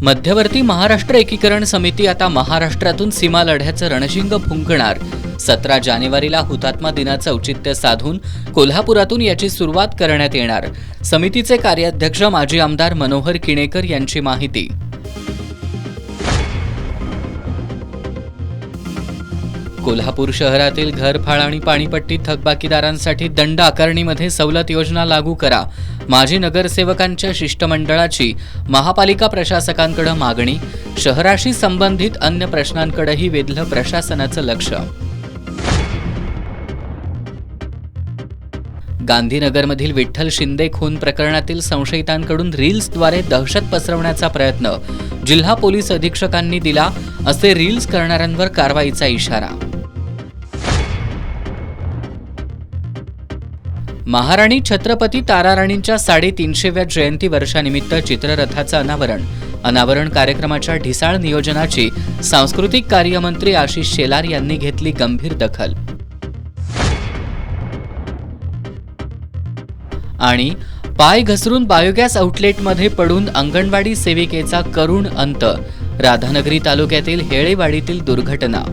मध्यवर्ती महाराष्ट्र एकीकरण समिती आता महाराष्ट्रातून सीमा लढ्याचं रणशिंग फुंकणार। 17 जानेवारीला हुतात्मा दिनाचं औचित्य साधून कोल्हापुरातून याची सुरुवात करण्यात येणार। समितीचे कार्याध्यक्ष माजी आमदार मनोहर किणेकर यांची माहिती। कोल्हापूर शहरातील घरफाळ आणि पाणीपट्टी थकबाकीदारांसाठी दंड आकारणीमध्ये सवलत योजना लागू करा। माजी नगरसेवकांच्या शिष्टमंडळाची महापालिका प्रशासकांकडे मागणी। शहराशी संबंधित अन्य प्रश्नांकडेही वेधलं प्रशासनाचं लक्ष। गांधीनगरमधील विठ्ठल शिंदे खून प्रकरणातील संशयितांकडून रील्सद्वारे दहशत पसरवण्याचा प्रयत्न। जिल्हा पोलीस अधीक्षकांनी दिला असे रील्स करणाऱ्यांवर कारवाईचा इशारा। महाराणी छत्रपती ताराराणींच्या 350व्या जयंती वर्षानिमित्त चित्ररथाचं अनावरण कार्यक्रमाच्या ढिसाळ नियोजनाची सांस्कृतिक कार्यमंत्री आशिष शेलार यांनी घेतली गंभीर दखल। आणि पाय घसरून बायोगॅस आउटलेटमध्ये पडून अंगणवाडी सेविकेचा करुण अंत। राधानगरी तालुक्यातील हेळेवाडीतील दुर्घटना।